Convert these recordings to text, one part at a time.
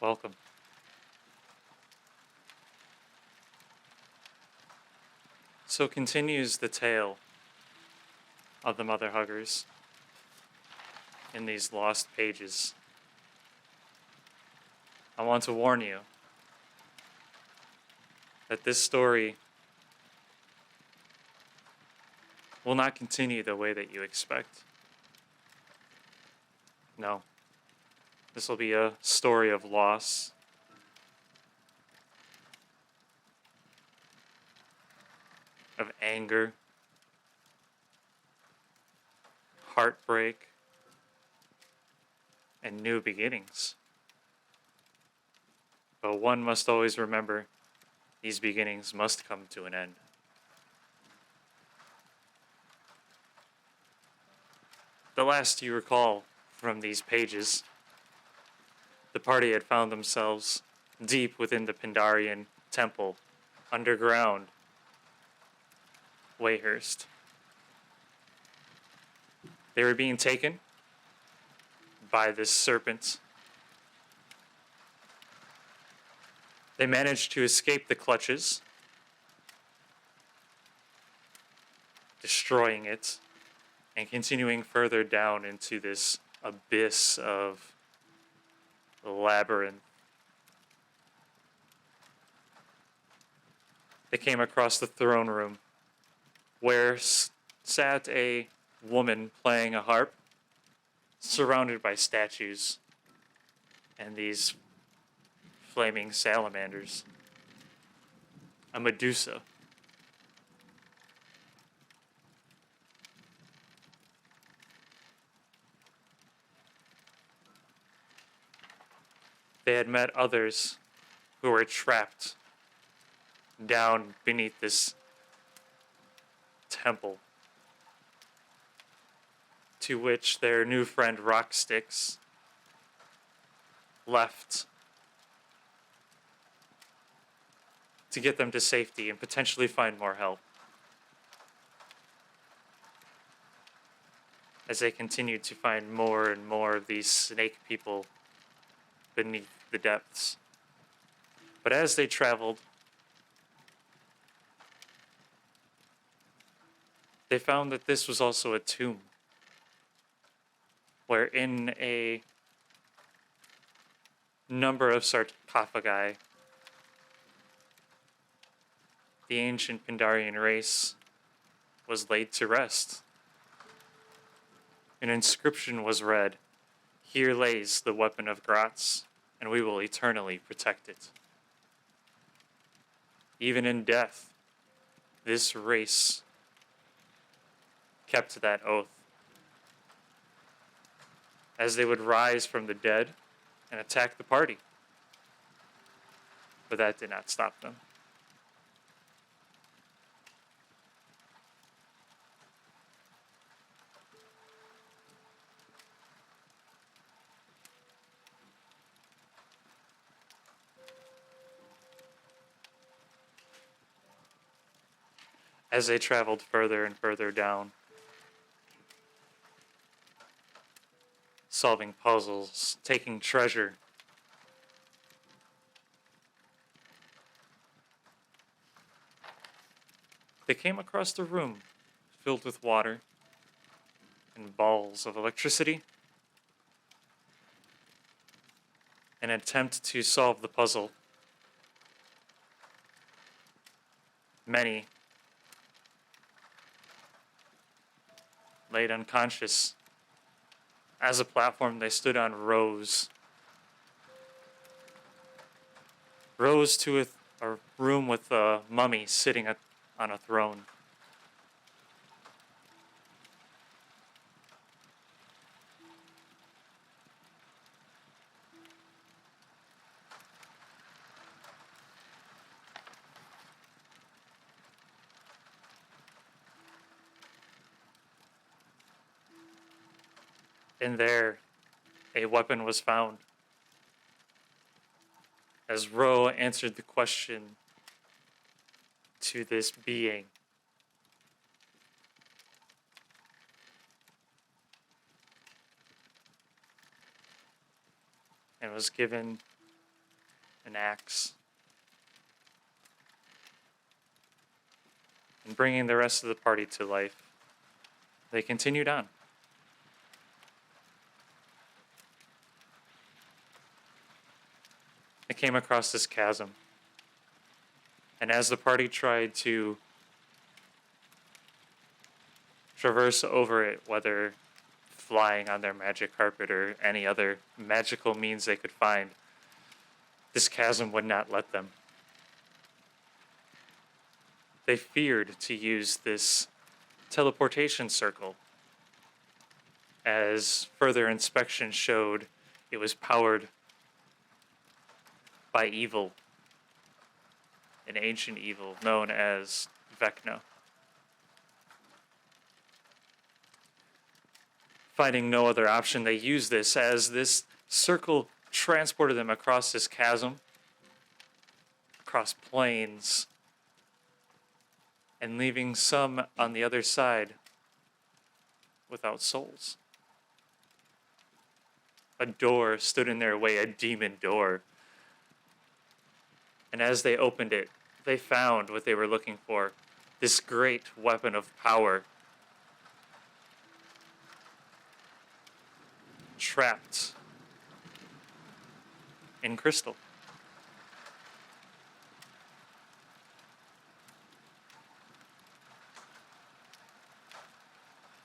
Welcome. So continues the tale of the Mother Huggers in these lost pages. I want to warn you that this story will not continue the way that you expect. No. This will be a story of loss, of anger, heartbreak, and new beginnings. But one must always remember, these beginnings must come to an end. The last you recall from these pages, the party had found themselves deep within the Pandarian temple, underground, Wayhurst. They were being taken by this serpent. They managed to escape the clutches, destroying it, and continuing further down into this abyss of labyrinth. They came across the throne room, where sat a woman playing a harp, surrounded by statues and these flaming salamanders. A Medusa. They had met others who were trapped down beneath this temple, to which their new friend Rocksticks left to get them to safety and potentially find more help. As they continued to find more and more of these snake people beneath the depths. But as they traveled, they found that this was also a tomb, where in a number of sarcophagi, the ancient Pandarian race was laid to rest. An inscription was read, "Here lays the weapon of Gratz, and we will eternally protect it." Even in death, this race kept that oath, as they would rise from the dead and attack the party. But that did not stop them. As they traveled further and further down, solving puzzles, taking treasure, they came across a room filled with water and balls of electricity. An attempt to solve the puzzle. Many laid unconscious. As a platform, they stood on rows. Rows to a room with a mummy sitting on a throne. In there, a weapon was found. As Ro answered the question to this being, and was given an axe, and bringing the rest of the party to life, they continued on. They came across this chasm, and as the party tried to traverse over it, whether flying on their magic carpet or any other magical means they could find, this chasm would not let them. They feared to use this teleportation circle, as further inspection showed it was powered by evil, an ancient evil known as Vecna. Finding no other option, they used this as this circle transported them across this chasm, across plains, and leaving some on the other side without souls. A door stood in their way, a demon door. And as they opened it, they found what they were looking for, this great weapon of power, trapped in crystal.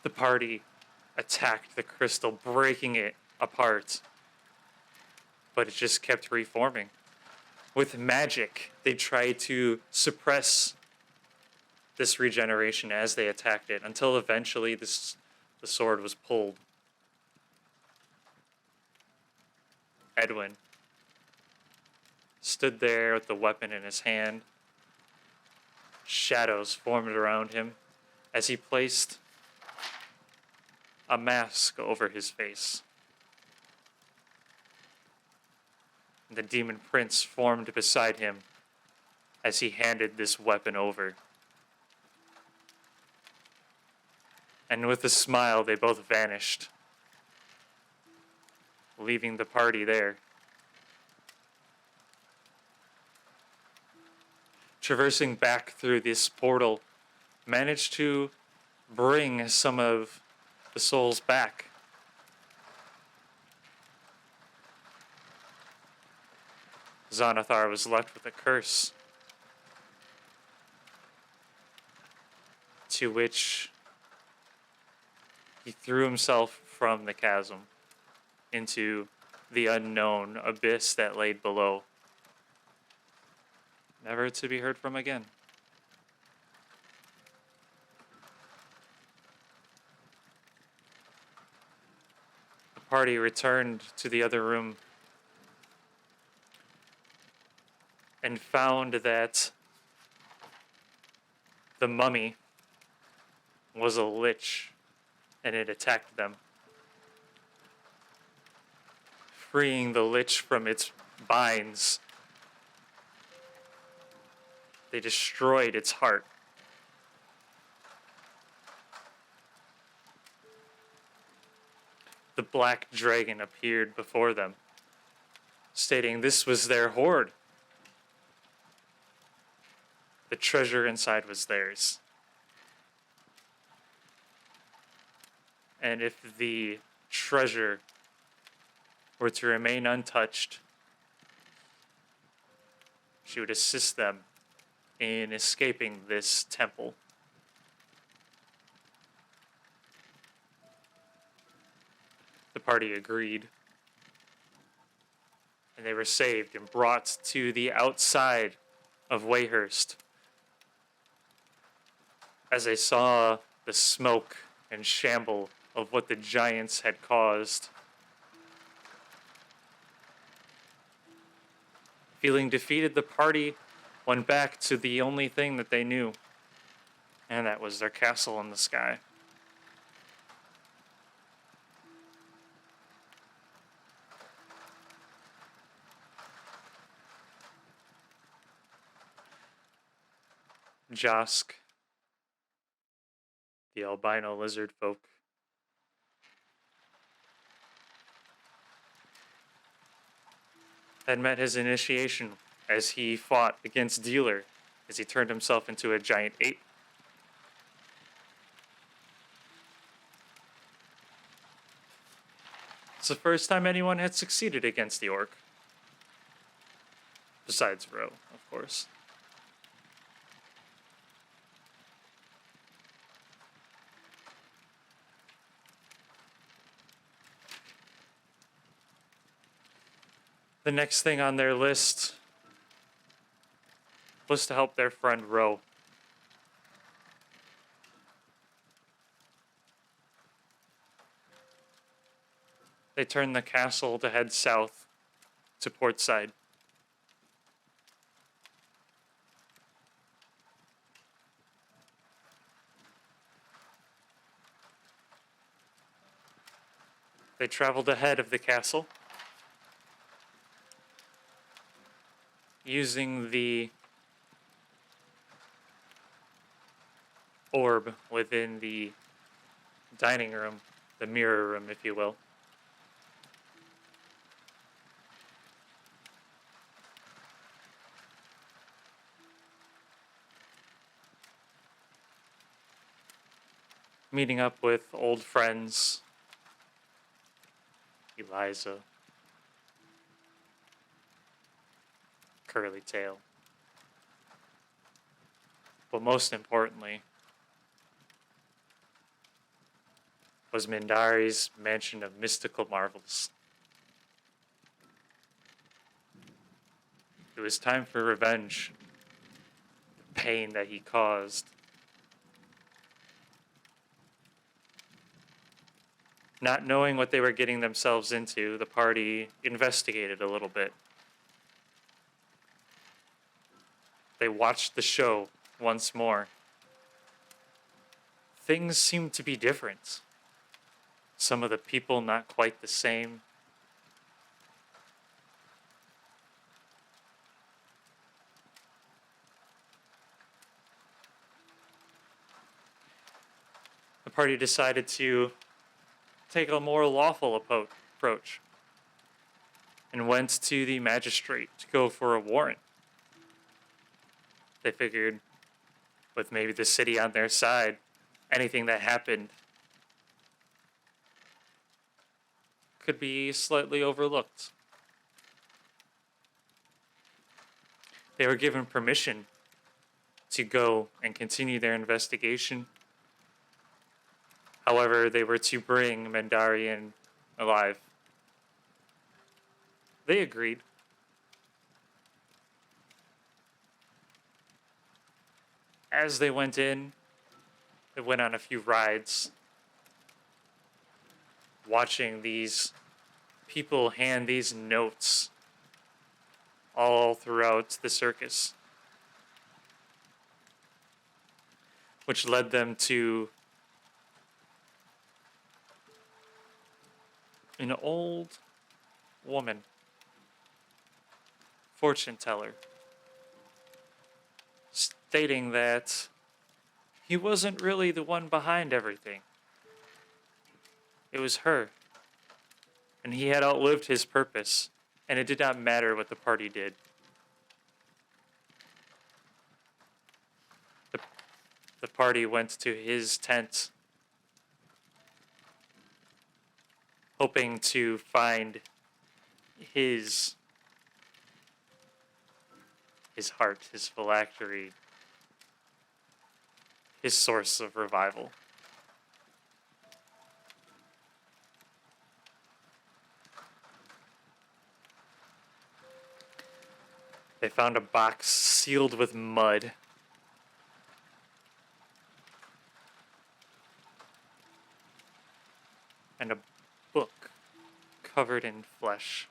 The party attacked the crystal, breaking it apart, but it just kept reforming. With magic, they tried to suppress this regeneration as they attacked it, until eventually the sword was pulled. Edwin stood there with the weapon in his hand. Shadows formed around him as he placed a mask over his face. The demon prince formed beside him as he handed this weapon over. And with a smile, they both vanished, leaving the party there. Traversing back through this portal, managed to bring some of the souls back. Xanathar was left with a curse, to which he threw himself from the chasm into the unknown abyss that laid below, never to be heard from again. The party returned to the other room and found that the mummy was a lich, and it attacked them. Freeing the lich from its binds, they destroyed its heart. The black dragon appeared before them, stating this was their hoard. The treasure inside was theirs. And if the treasure were to remain untouched, she would assist them in escaping this temple. The party agreed, and they were saved and brought to the outside of Wayhurst. As they saw the smoke and shamble of what the giants had caused, feeling defeated, the party went back to the only thing that they knew, and that was their castle in the sky. Josk, the albino lizard folk, had met his initiation as he fought against Dealer as he turned himself into a giant ape. It's the first time anyone had succeeded against the orc. Besides Ro, of course. The next thing on their list was to help their friend Ro. They turned the castle to head south to Portside. They traveled ahead of the castle, using the orb within the dining room, the mirror room, if you will. Meeting up with old friends, Eliza, Curly Tail. But most importantly, was Mindari's mansion of mystical marvels. It was time for revenge. The pain that he caused. Not knowing what they were getting themselves into, the party investigated a little bit. They watched the show once more. Things seemed to be different. Some of the people not quite the same. The party decided to take a more lawful approach and went to the magistrate to go for a warrant. They figured, with maybe the city on their side, anything that happened could be slightly overlooked. They were given permission to go and continue their investigation. However, they were to bring Mendarian alive. They agreed. As they went in, they went on a few rides, watching these people hand these notes all throughout the circus, which led them to an old woman, fortune teller, stating that he wasn't really the one behind everything. It was her. And he had outlived his purpose, and it did not matter what the party did. The party went to his tent, hoping to find his heart, his phylactery, his source of revival. They found a box sealed with mud. And a book covered in flesh.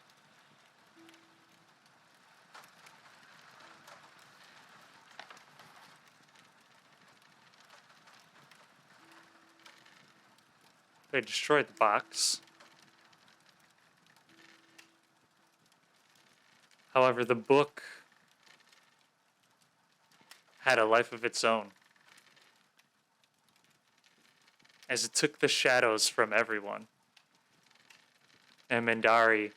They destroyed the box. However, the book had a life of its own, as it took the shadows from everyone. And Mendari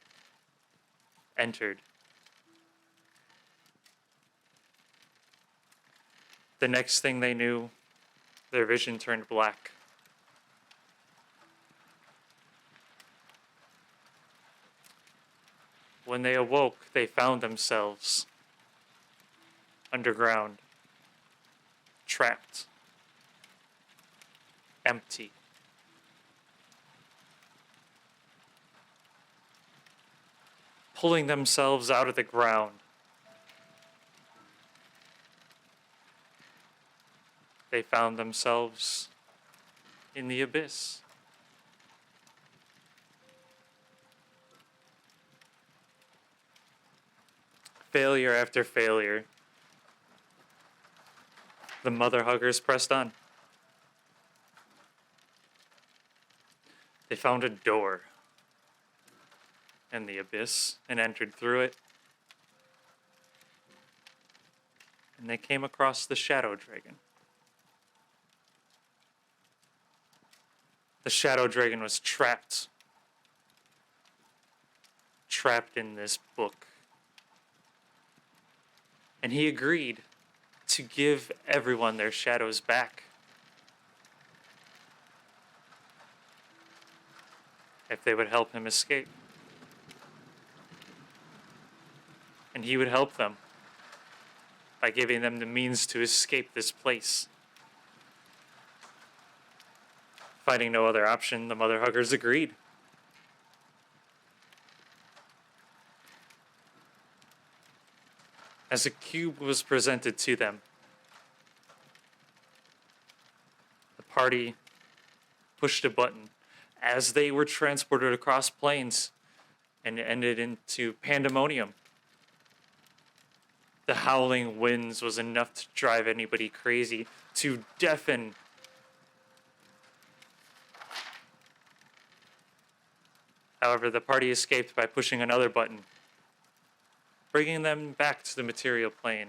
entered The next thing they knew, their vision turned black. When they awoke, they found themselves underground, trapped, empty. Pulling themselves out of the ground, they found themselves in the abyss. Failure after failure, the mother huggers pressed on. They found a door in the abyss and entered through it. And they came across the shadow dragon. The shadow dragon was trapped in this book. And he agreed to give everyone their shadows back if they would help him escape. And he would help them by giving them the means to escape this place. Finding no other option, the mother huggers agreed. As a cube was presented to them, the party pushed a button as they were transported across plains and ended into pandemonium. The howling winds was enough to drive anybody crazy, to deafen. However, the party escaped by pushing another button, bringing them back to the material plane,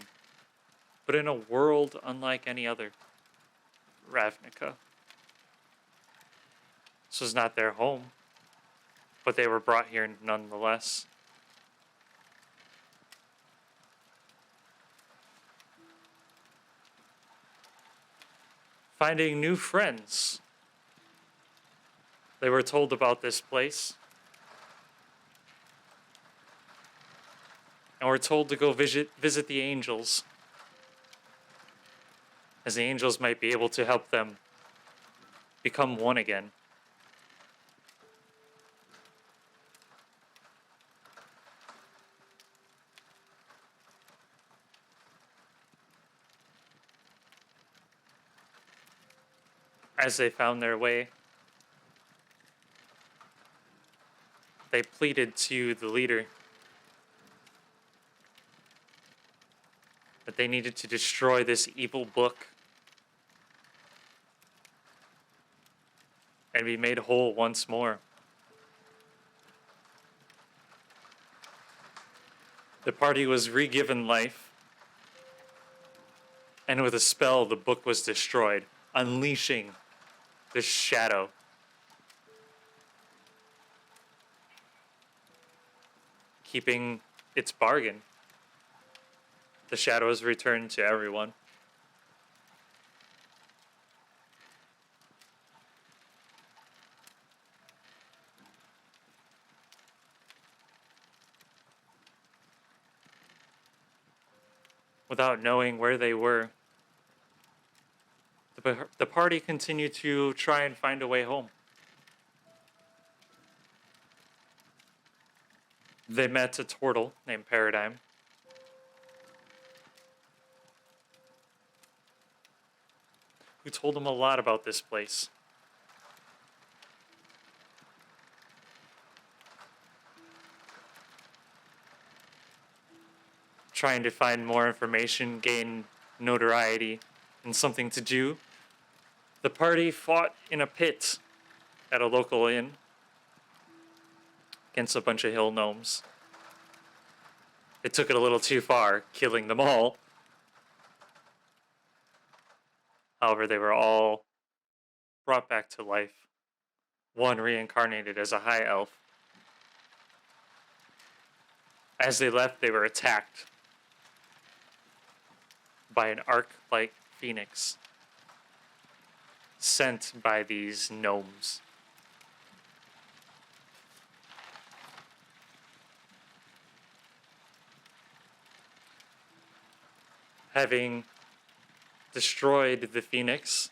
but in a world unlike any other. Ravnica. This was not their home, but they were brought here nonetheless. Finding new friends. They were told about this place and were told to go visit the angels, as the angels might be able to help them become one again. As they found their way, they pleaded to the leader that they needed to destroy this evil book and be made whole once more. The party was re-given life, and with a spell, the book was destroyed, unleashing the shadow. Keeping its bargain. The shadow is returned to everyone. Without knowing where they were, the party continued to try and find a way home. They met a turtle named Paradigm, who told them a lot about this place. Trying to find more information, gain notoriety, and something to do, the party fought in a pit at a local inn against a bunch of hill gnomes. It took it a little too far, killing them all. However, they were all brought back to life. One reincarnated as a high elf. As they left, they were attacked by an arc-like phoenix sent by these gnomes. Having destroyed the phoenix,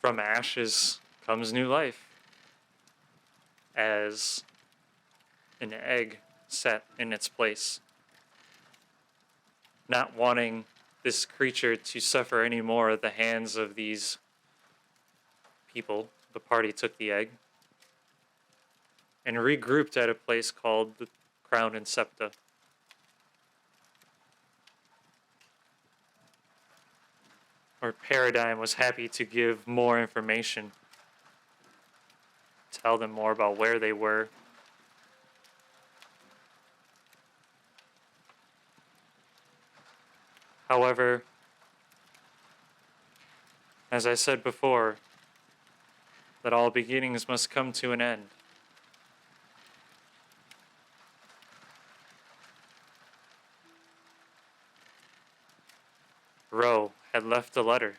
from ashes comes new life, as an egg set in its place. Not wanting this creature to suffer any more at the hands of these people, the party took the egg and regrouped at a place called the Crown and Septa. Or Paradigm was happy to give more information, tell them more about where they were. However, as I said before, that all beginnings must come to an end. Ro had left a letter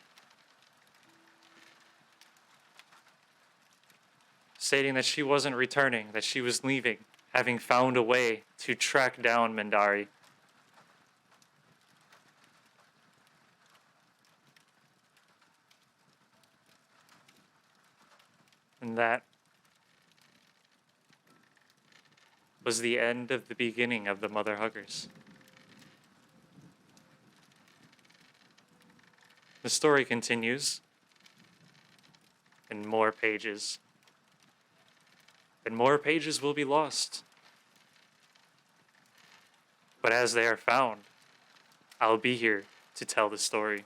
stating that she wasn't returning, that she was leaving, having found a way to track down Mindari. And that was the end of the beginning of the Mother Huggers. The story continues in more pages. And more pages will be lost. But as they are found, I'll be here to tell the story.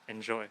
Enjoy.